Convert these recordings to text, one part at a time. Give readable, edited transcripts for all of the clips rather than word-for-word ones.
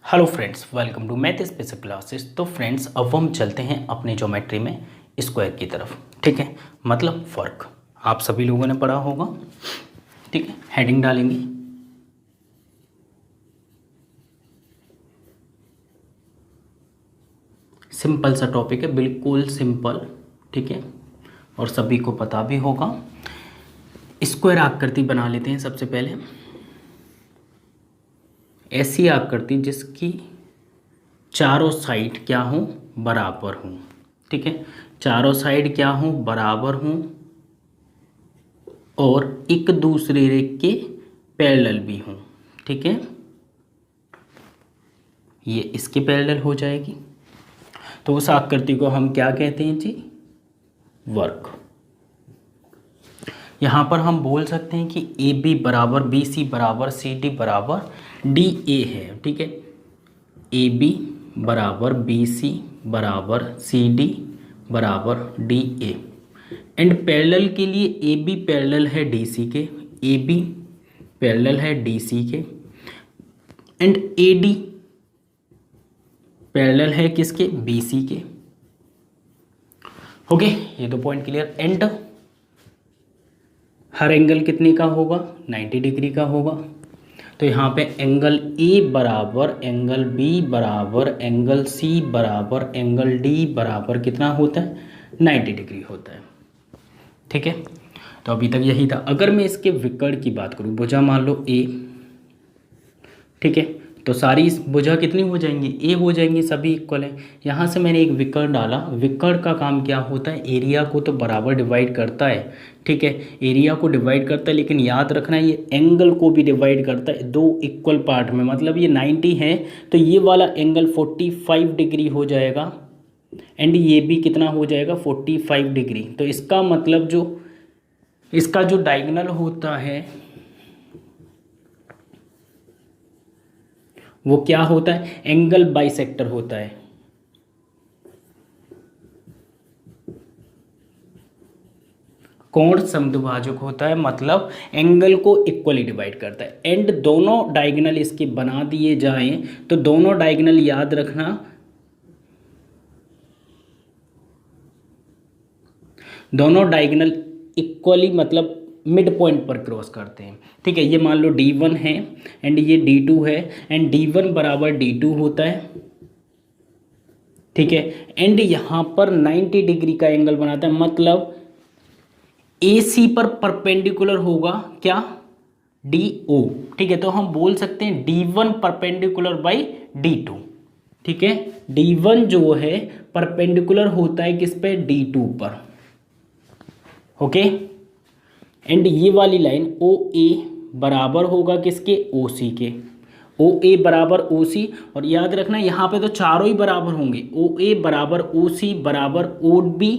Hello friends, welcome to math special classes. तो friends, अब हम चलते हैं अपने ज्योमेट्री में स्क्वायर की तरफ। ठीक है, मतलब फर्क आप सभी लोगों ने पढ़ा होगा। ठीक है, हेडिंग डालेंगे सिंपल सा टॉपिक है, बिल्कुल सिंपल। ठीक है, और सभी को पता भी होगा। स्क्वायर आकृति बना लेते हैं सबसे पहले। ऐसी आकृति जिसकी चारों साइड क्या हो, बराबर हूँ। ठीक है, चारों साइड क्या हो, बराबर हूँ और एक दूसरे के पैरेलल भी हूँ। ठीक है, ये इसके पैरेलल हो जाएगी। तो उस आकृति को हम क्या कहते हैं जी, वर्ग। यहाँ पर हम बोल सकते हैं कि ए बी बराबर बी सी बराबर सी डी बराबर डी ए है। ठीक है, ए बी बराबर बी सी बराबर सी डी बराबर डी ए। एंड पैरेलल के लिए ए बी पैरेलल है डी सी के, ए बी पैरेलल है डी सी के। एंड ए डी पैरेलल है किसके, बी सी के। ओके, ये दो point clear. And her angle कितने का होगा, 90 डिग्री का होगा। तो यहाँ पे एंगल ए बराबर एंगल बी बराबर एंगल सी बराबर एंगल डी बराबर कितना होता है, 90 डिग्री होता है। ठीक है, तो अभी तक यही था। अगर मैं इसके विकर्ण की बात करूँ, भुजा मान लो ए। ठीक है, तो सारी इस भुजा कितनी हो जाएंगी, ए हो जाएंगी, सभी इक्वल है। यहाँ से मैंने एक विकर्ण डाला। विकर्ण का काम क्या होता है, एरिया को तो बराबर डिवाइड करता है। ठीक है, एरिया को डिवाइड करता है, लेकिन याद रखना ये एंगल को भी डिवाइड करता है दो इक्वल पार्ट में। मतलब ये 90 है तो ये वाला एंगल 45 डिग्री हो जाएगा एंड ये भी कितना हो जाएगा, 45 डिग्री। तो इसका मतलब जो इसका जो डायगोनल होता है वो क्या होता है, एंगल बाइसेक्टर होता है। कोण समद्विभाजक होता है, मतलब एंगल को इक्वली डिवाइड करता है। एंड दोनों डायगोनल इसके बना दिए जाएं तो दोनों डायगोनल याद रखना, दोनों डायगोनल इक्वली मतलब मिड पॉइंट पर क्रॉस करते हैं। ठीक है, ये मान लो D1 है एंड ये D2 है एंड D1 बराबर D2 होता है। ठीक है, एंड यहाँ पर 90 डिग्री का एंगल बनाता है, मतलब AC पर परपेंडिकुलर होगा क्या, DO। ठीक है, तो हम बोल सकते हैं D1 परपेंडिकुलर बाई D2। ठीक है, D1 जो है परपेंडिकुलर होता है किस पे, D2 पर। ओके, एंड ये वाली लाइन OA बराबर होगा किसके, OC के। OA बराबर OC, और याद रखना यहाँ पे तो चारों ही बराबर होंगे। OA बराबर OC बराबर OB,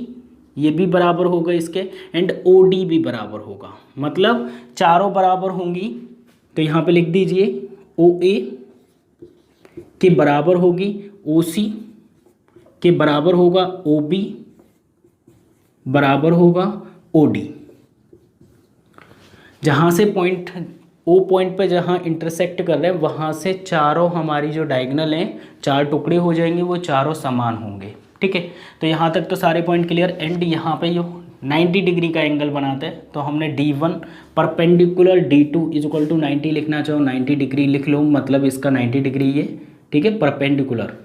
ये भी बराबर होगा इसके, एंड OD भी बराबर होगा, मतलब चारों बराबर होंगी। तो यहाँ पे लिख दीजिए OA के बराबर होगी OC, के बराबर होगा OB, बराबर होगा OD। जहाँ से पॉइंट ओ पॉइंट पे जहाँ इंटरसेक्ट कर रहे हैं वहाँ से चारों हमारी जो डायगोनल हैं, चार टुकड़े हो जाएंगे, वो चारों समान होंगे। ठीक है, तो यहाँ तक तो सारे पॉइंट क्लियर। एंड यहाँ पे जो 90 डिग्री का एंगल बनाते हैं तो हमने D1 perpendicular D2 is equal to 90 लिखना चाहो 90 डिग्री लिख लो, मतलब इसका 90 डिग्री ये। ठीक है, परपेंडिकुलर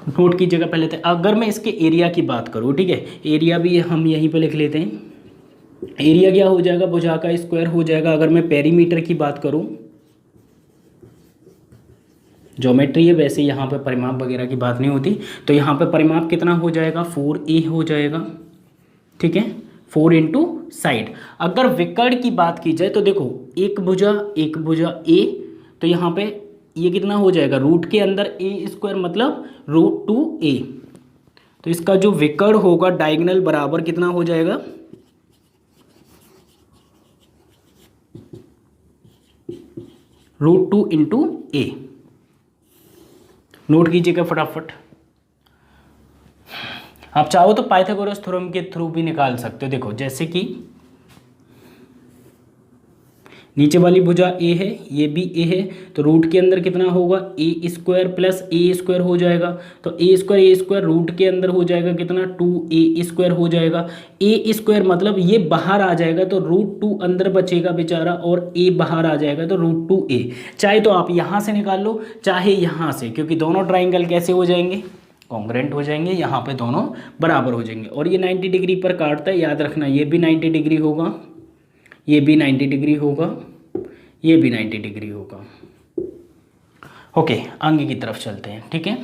नोट कीजिएगा पहले। तो अगर मैं इसके एरिया की बात करूँ, ठीक है, एरिया भी हम यहीं पर लिख लेते हैं। एरिया क्या हो जाएगा, भुजा का स्क्वायर हो जाएगा। अगर मैं पेरीमीटर की बात करूं, ज्योमेट्री है वैसे यहाँ पे परिमाप वगैरह की बात नहीं होती, तो यहाँ पे परिमाप कितना हो जाएगा, 4A हो जाएगा। ठीक है, 4 इंटू साइड। अगर विकर्ण की बात की जाए तो देखो एक भुजा A, तो यहाँ पे ये कितना हो जाएगा, रूट के अंदर A स्क्वायर मतलब √2A। तो इसका जो विकर्ण होगा डायगोनल बराबर कितना हो जाएगा, √2 इंटू A। नोट कीजिएगा फटाफट। आप चाहो तो पाइथागोरस थ्योरम के थ्रू भी निकाल सकते हो। देखो जैसे कि नीचे वाली भुजा ए है, ये भी ए है, तो रूट के अंदर कितना होगा, ए स्क्वायर प्लस ए स्क्वायर हो जाएगा। तो ए स्क्वायर रूट के अंदर हो जाएगा कितना, 2a² हो जाएगा। ए स्क्वायर मतलब ये बाहर आ जाएगा तो √2 अंदर बचेगा बेचारा, और ए बाहर आ जाएगा तो √2a। चाहे तो आप यहाँ से निकाल लो चाहे यहाँ से, क्योंकि दोनों ट्राइंगल कैसे हो जाएंगे, कॉन्ग्रुएंट हो जाएंगे, यहाँ पे दोनों बराबर हो जाएंगे। और ये 90 डिग्री पर काटता है, याद रखना ये भी 90 डिग्री होगा, ये भी 90 डिग्री होगा, ये भी 90 डिग्री होगा। ओके, आगे की तरफ चलते हैं। ठीक है,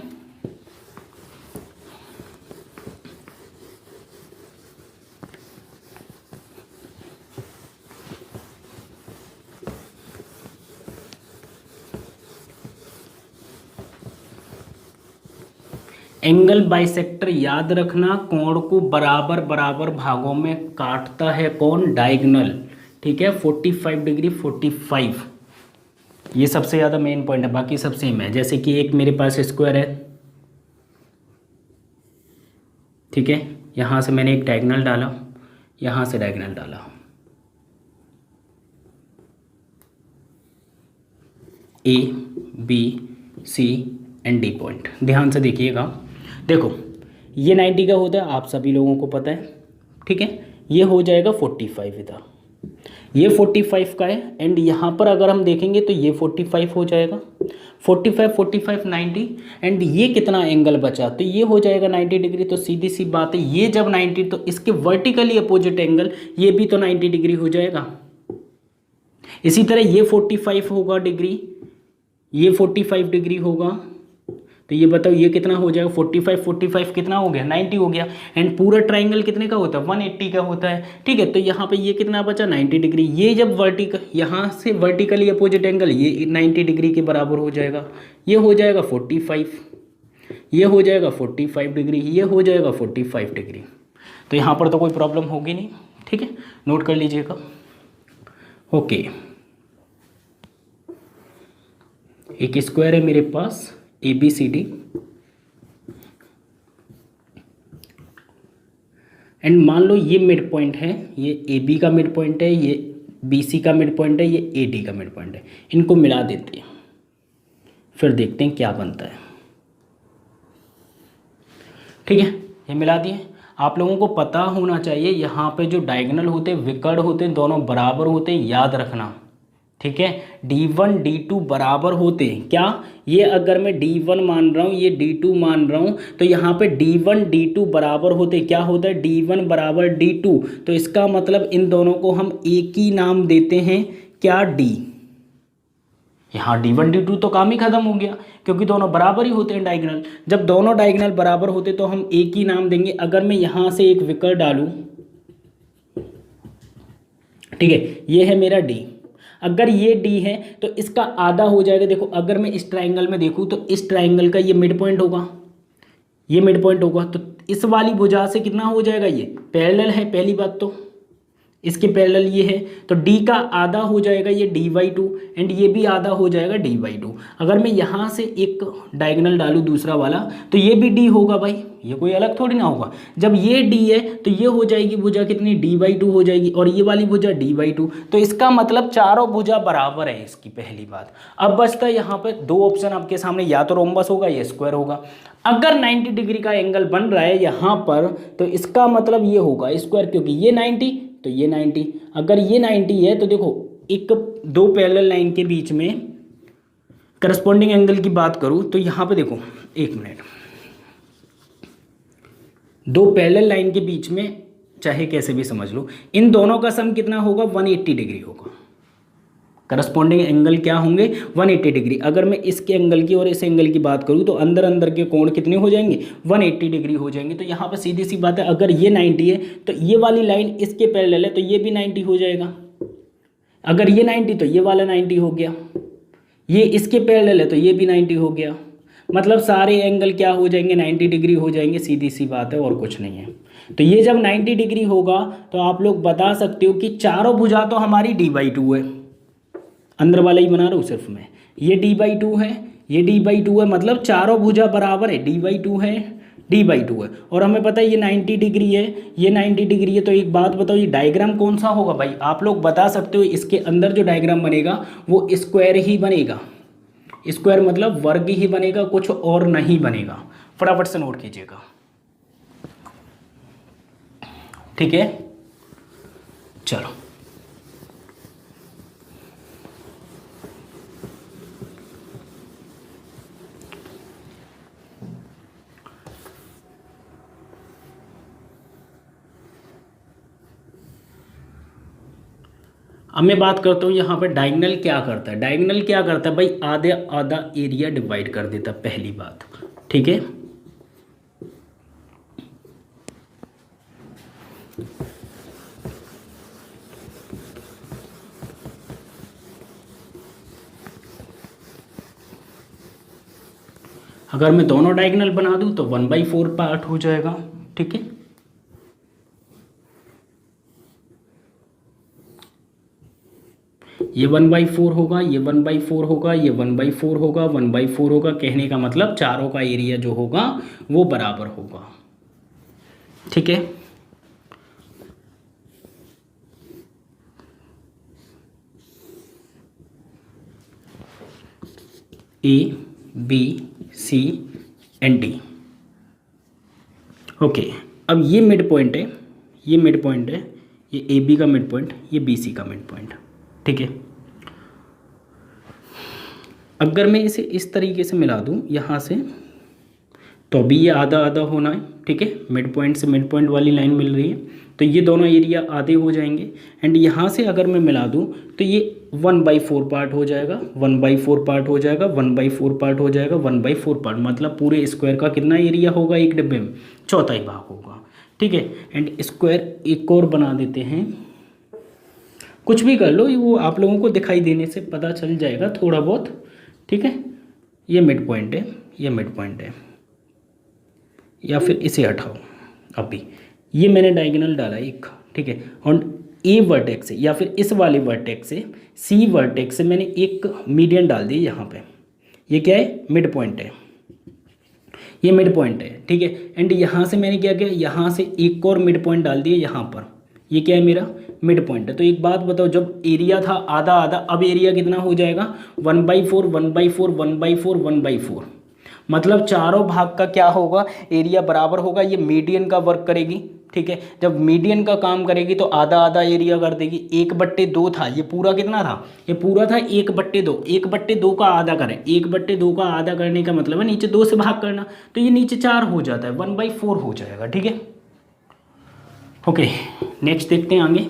एंगल बाइसेक्टर याद रखना, कोण को बराबर बराबर भागों में काटता है कौन, डायगोनल। ठीक है, 45 डिग्री 45, ये सबसे ज़्यादा मेन पॉइंट है, बाकी सब सेम है। जैसे कि एक मेरे पास स्क्वायर है, ठीक है, यहाँ से मैंने एक डायगोनल डाला, यहाँ से डायगोनल डाला, A B C and D point. ध्यान से देखिएगा, देखो ये 90 का होता है, आप सभी लोगों को पता है। ठीक है, ये हो जाएगा 45 इधर, ये 45 का है, एंड यहाँ पर अगर हम देखेंगे तो ये 45 हो जाएगा, 45 90, एंड ये कितना एंगल बचा, तो ये हो जाएगा 90 डिग्री। तो सीधी सी बात है, ये जब 90 तो इसके वर्टिकली अपोजिट एंगल ये भी तो 90 डिग्री हो जाएगा। इसी तरह ये 45 होगा डिग्री, ये 45 डिग्री होगा, तो ये बताओ ये कितना हो जाएगा, 45 कितना हो गया, 90 हो गया। एंड पूरा ट्राइंगल कितने का होता है, 180 का होता है। ठीक है, तो यहाँ पे ये कितना बचा, 90 डिग्री। ये जब वर्टिकल, यहाँ से वर्टिकली अपोजिट एंगल ये 90 डिग्री के बराबर हो जाएगा, ये हो जाएगा 45, ये हो जाएगा 45 डिग्री, ये हो जाएगा 45 डिग्री। तो यहाँ पर तो कोई प्रॉब्लम होगी नहीं। ठीक है, नोट कर लीजिएगा। ओके, एक स्क्वायर है मेरे पास ABCD, एंड मान लो ये मिड पॉइंट है, ये AB का मिड पॉइंट है, ये BC का मिड पॉइंट है, ये AD का मिड पॉइंट है। इनको मिला देते हैं, फिर देखते हैं क्या बनता है। ठीक है, ये मिला दिए। आप लोगों को पता होना चाहिए यहाँ पे जो डायगोनल होते हैं, विकर्ण होते हैं, दोनों बराबर होते हैं, याद रखना। ठीक है, D1 D2 बराबर होते हैं क्या, ये अगर मैं D1 मान रहा हूँ, ये D2 मान रहा हूँ, तो यहाँ पे D1 D2 बराबर होते क्या होता है, D1 बराबर D2। तो इसका मतलब इन दोनों को हम एक ही नाम देते हैं, क्या, D। यहाँ D1 D2 तो काम ही खत्म हो गया, क्योंकि दोनों बराबर ही होते हैं डायगोनल। जब दोनों डायगोनल बराबर होते तो हम एक ही नाम देंगे। अगर मैं यहाँ से एक विकर्ण डालूँ, ठीक है, ये है मेरा D, अगर ये D है तो इसका आधा हो जाएगा। देखो अगर मैं इस ट्राइंगल में देखूँ तो इस ट्राइंगल का ये मिड पॉइंट होगा, ये मिड पॉइंट होगा, तो इस वाली भुजा से कितना हो जाएगा, ये पैरेलल है, पहली बात तो इसके पैरेलल ये है, तो D का आधा हो जाएगा ये D/2, एंड ये भी आधा हो जाएगा D/2। अगर मैं यहाँ से एक डायगोनल डालूँ दूसरा वाला, तो ये भी D होगा भाई, ये कोई अलग थोड़ी ना होगा। जब ये D है तो ये हो जाएगी भुजा कितनी, D/2 हो जाएगी, और ये वाली भुजा D/2। तो इसका मतलब चारों भुजा बराबर है, इसकी पहली बात। अब बचता है यहाँ पे दो ऑप्शन आपके सामने, या तो रोम्बस होगा या स्क्वायर होगा। अगर 90 डिग्री का एंगल बन रहा है यहाँ पर, तो इसका मतलब ये होगा स्क्वायर, क्योंकि ये 90 तो ये 90। अगर ये 90 है तो देखो एक दो पैरेलल लाइन के बीच में करस्पॉन्डिंग एंगल की बात करूँ तो यहाँ पे देखो, एक मिनट, दो पैरेलल लाइन के बीच में चाहे कैसे भी समझ लो, इन दोनों का सम कितना होगा, 180 डिग्री होगा। करस्पॉन्डिंग एंगल क्या होंगे, 180 डिग्री। अगर मैं इसके एंगल की और इस एंगल की बात करूँ तो अंदर अंदर के कोण कितने हो जाएंगे, 180 डिग्री हो जाएंगे। तो यहाँ पर सीधी सी बात है, अगर ये 90 है तो ये वाली लाइन इसके पैरेलल है, तो ये भी 90 हो जाएगा। अगर ये 90 तो ये वाला 90 हो गया, ये इसके पैरेलल है तो ये भी 90 हो गया। मतलब सारे एंगल क्या हो जाएंगे, 90 डिग्री हो जाएंगे, सीधी सी बात है, और कुछ नहीं है। तो ये जब 90 डिग्री होगा तो आप लोग बता सकते हो कि चारों भुजा तो हमारी D/2 है। अंदर वाला ही बना रहा हूँ सिर्फ मैं, ये D/2 है, ये D/2 है, मतलब चारों भुजा बराबर है, D/2 है, D/2 है, और हमें पता है ये 90 डिग्री है, ये 90 डिग्री है। तो एक बात बताओ, ये डायग्राम कौन सा होगा भाई, आप लोग बता सकते हो। इसके अंदर जो डायग्राम बनेगा वो स्क्वायर ही बनेगा, स्क्वायर मतलब वर्ग ही बनेगा, कुछ और नहीं बनेगा। फटाफट से नोट कीजिएगा, ठीक है। चलो अब मैं बात करता हूँ यहाँ पे डायगोनल क्या करता है। डायगोनल क्या करता है भाई, आधे आधा एरिया डिवाइड कर देता है, पहली बात, ठीक है। अगर मैं दोनों डायगोनल बना दूं तो 1/4 पार्ट हो जाएगा, ठीक है। ये 1/4 होगा, ये 1/4 होगा, ये 1/4 होगा, 1/4 होगा। कहने का मतलब चारों का एरिया जो होगा वो बराबर होगा, ठीक है। A B C and D, okay. अब ये मिड पॉइंट है, ये मिड पॉइंट है, ये AB का मिड पॉइंट, ये BC का मिड पॉइंट, ठीक है। अगर मैं इसे इस तरीके से मिला दूं यहाँ से, तो अभी ये आधा आधा होना है, ठीक है। मिड पॉइंट से मिड पॉइंट वाली लाइन मिल रही है, तो ये दोनों एरिया आधे हो जाएंगे। एंड यहाँ से अगर मैं मिला दूँ तो ये 1/4 पार्ट हो जाएगा, 1/4 पार्ट हो जाएगा, 1/4 पार्ट हो जाएगा, 1/4 पार्ट, मतलब पूरे स्क्वायर का कितना एरिया होगा एक डिब्बे में, चौथाई भाग होगा, ठीक है। एंड स्क्वायर एक और बना देते हैं, कुछ भी कर लो, वो आप लोगों को दिखाई देने से पता चल जाएगा थोड़ा बहुत, ठीक है। ये मिड पॉइंट है, ये मिड पॉइंट है, या फिर इसे हटाओ अभी, ये मैंने डायगोनल डाला एक, ठीक है। और ए वर्टेक्स से या फिर इस वाले वर्टेक्स से, सी वर्टेक्स से मैंने एक मीडियन डाल दी यहाँ पे, ये क्या है, मिड पॉइंट है, ये मिड पॉइंट है, ठीक है। एंड यहाँ से मैंने क्या किया, यहाँ से एक और मिड पॉइंट डाल दिया यहाँ पर, ये क्या है, मेरा मिड पॉइंट है। तो एक बात बताओ, जब एरिया था आधा आधा, अब एरिया कितना हो जाएगा, 1/4 1/4 1/4 1/4, मतलब चारों भाग का क्या होगा, एरिया बराबर होगा। ये मीडियन का वर्क करेगी, ठीक है। जब मीडियन का काम करेगी तो आधा आधा एरिया कर देगी। 1/2 था, ये पूरा कितना था, ये पूरा था 1/2, 1/2 का आधा करें, 1/2 का आधा करने का मतलब है नीचे 2 से भाग करना, तो ये नीचे 4 हो जाता है, 1/4 हो जाएगा, ठीक है। ओके, नेक्स्ट देखते हैं आगे।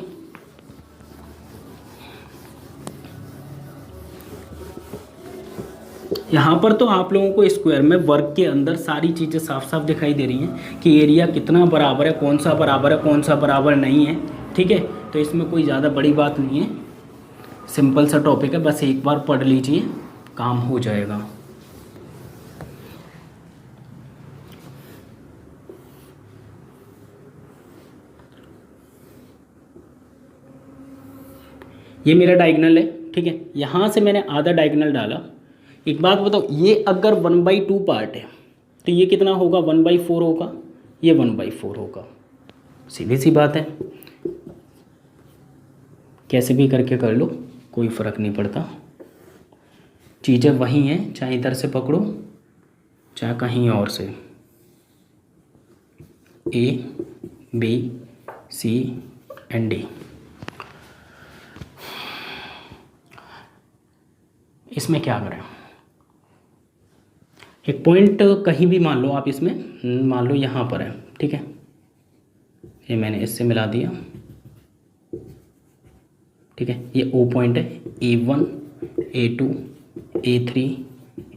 यहाँ पर तो आप लोगों को स्क्वायर में वर्ग के अंदर सारी चीज़ें साफ साफ दिखाई दे रही हैं कि एरिया कितना बराबर है, कौन सा बराबर है, कौन सा बराबर नहीं है, ठीक है। तो इसमें कोई ज़्यादा बड़ी बात नहीं है, सिंपल सा टॉपिक है, बस एक बार पढ़ लीजिए, काम हो जाएगा। ये मेरा डायगोनल है, ठीक है। यहाँ से मैंने आधा डायगोनल डाला। एक बात बताओ, ये अगर 1/2 पार्ट है तो ये कितना होगा, 1/4 होगा, ये 1/4 होगा, सीधी सी बात है। कैसे भी करके कर लो, कोई फ़र्क नहीं पड़ता, चीज़ें वही हैं, चाहे इधर से पकड़ो चाहे कहीं और से। A B C and D, इसमें क्या करें, एक पॉइंट कहीं भी मान लो आप, इसमें मान लो यहाँ पर है, ठीक है। ये मैंने इससे मिला दिया, ठीक है। ये O पॉइंट है, A1 A2 A3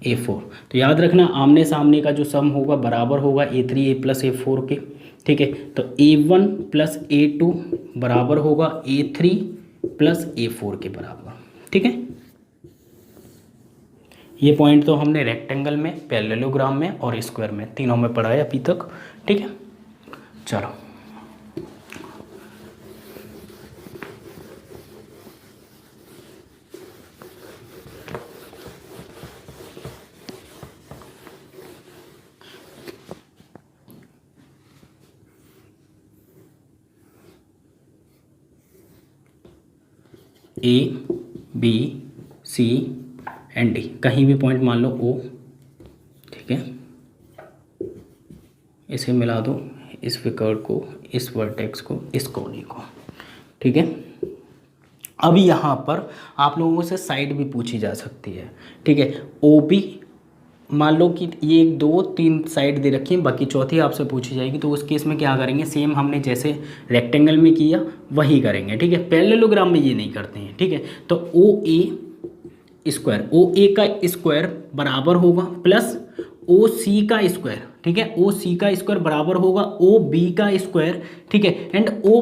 A4। तो याद रखना, आमने सामने का जो सम होगा बराबर होगा A3 A + A4 के, ठीक है। तो A1 + A2 बराबर होगा A3 + A4 के बराबर, ठीक है। ये पॉइंट तो हमने रेक्टेंगल में, पैरेललोग्राम में और स्क्वायर में, तीनों में पढ़ा है अभी तक, ठीक है। चलो A B C and D, कहीं भी पॉइंट मान लो ओ, ठीक है, इसे मिला दो इस फिगर को, इस वर्टेक्स को, इस कोने को, ठीक है। अब यहाँ पर आप लोगों से साइड भी पूछी जा सकती है, ठीक है। ओ बी मान लो कि ये 1 2 3 साइड दे रखी है, बाकी चौथी आपसे पूछी जाएगी, तो उस केस में क्या करेंगे, सेम हमने जैसे रेक्टेंगल में किया वही करेंगे, ठीक है। पैरेललोग्राम में ये नहीं करते हैं, ठीक है। तो ओ ए स्क्वायर, ओ ए का स्क्वायर बराबर होगा प्लस ओ सी का स्क्वायर, ठीक है, ओ सी का स्क्वायर बराबर होगा ओ बी का स्क्वायर, ठीक है, एंड ओ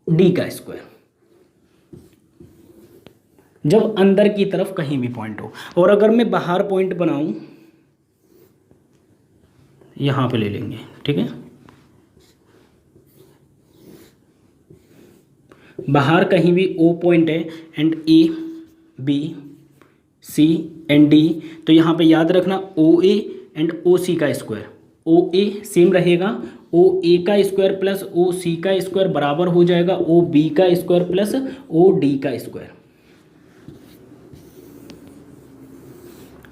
डी का स्क्वायर, जब अंदर की तरफ कहीं भी पॉइंट हो। और अगर मैं बाहर पॉइंट बनाऊं, यहां पे ले लेंगे, ठीक है, बाहर कहीं भी ओ पॉइंट है and A B C and D, तो यहाँ पे याद रखना ओ ए एंड ओ सी का स्क्वायर, ओ ए सेम रहेगा, ओ ए का स्क्वायर प्लस ओ सी का स्क्वायर बराबर हो जाएगा ओ बी का स्क्वायर प्लस ओ डी का स्क्वायर।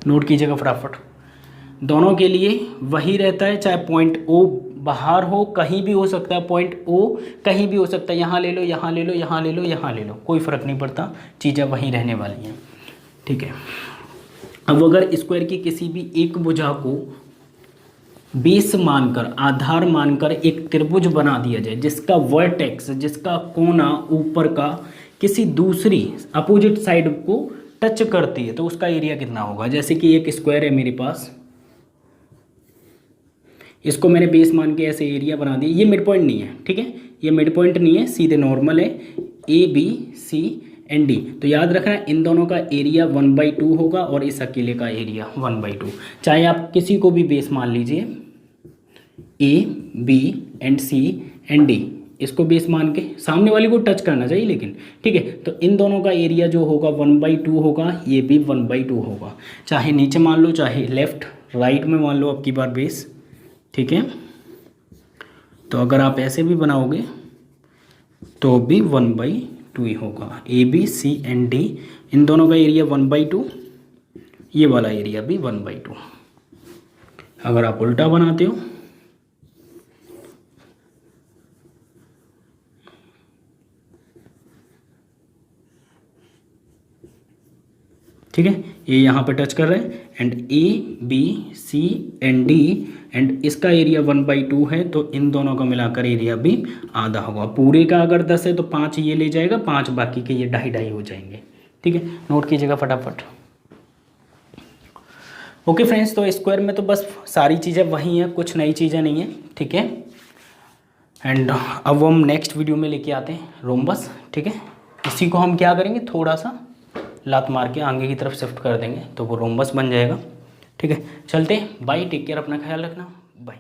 नोट कीजिएगा फटाफट, दोनों के लिए वही रहता है, चाहे पॉइंट ओ बाहर हो, कहीं भी हो सकता है, पॉइंट ओ कहीं भी हो सकता है, यहाँ ले लो, यहाँ ले लो, यहाँ ले लो, यहाँ ले लो, कोई फ़र्क नहीं पड़ता, चीज़ें वहीं रहने वाली हैं, ठीक है। अब अगर स्क्वायर की किसी भी एक भुजा को बेस मानकर, आधार मानकर एक त्रिभुज बना दिया जाए, जिसका वर्टेक्स, जिसका कोना ऊपर का किसी दूसरी अपोजिट साइड को टच करती है, तो उसका एरिया कितना होगा। जैसे कि एक स्क्वायर है मेरे पास, इसको मैंने बेस मान के ऐसे एरिया बना दिया, ये मिड पॉइंट नहीं है, ठीक है, ये मिड पॉइंट नहीं है, सीधे नॉर्मल है, A B C and D, तो याद रखना इन दोनों का एरिया 1/2 होगा और इस अकेले का एरिया 1/2। चाहे आप किसी को भी बेस मान लीजिए, A B and C and D, इसको बेस मान के सामने वाले को टच करना चाहिए लेकिन, ठीक है, तो इन दोनों का एरिया जो होगा 1/2 होगा, ये भी 1/2 होगा, चाहे नीचे मान लो, चाहे लेफ्ट राइट में मान लो आपकी बार बेस, ठीक है। तो अगर आप ऐसे भी बनाओगे तो भी 1/2 ही होगा, A B C and D, इन दोनों का एरिया 1/2, ये वाला एरिया भी 1/2। अगर आप उल्टा बनाते हो ठीक है, ये यहाँ पे टच कर रहे हैं and A B C and D and इसका एरिया 1/2 है, तो इन दोनों का मिलाकर एरिया भी आधा होगा। पूरे का अगर 10 है तो 5 ये ले जाएगा, 5 बाकी के ये 2.5 हो जाएंगे, ठीक है। नोट कीजिएगा फटाफट। ओके फ्रेंड्स, तो स्क्वायर में तो बस सारी चीज़ें वही हैं, कुछ नई चीज़ें नहीं हैं, ठीक है। एंड अब हम नेक्स्ट वीडियो में लेके आते हैं रोम्बस, ठीक है। इसी को हम क्या करेंगे, थोड़ा सा लात मार के आगे की तरफ शिफ्ट कर देंगे तो वो रोम्बस बन जाएगा, ठीक है। चलते, बाय, टेक केयर, अपना ख्याल रखना, बाय।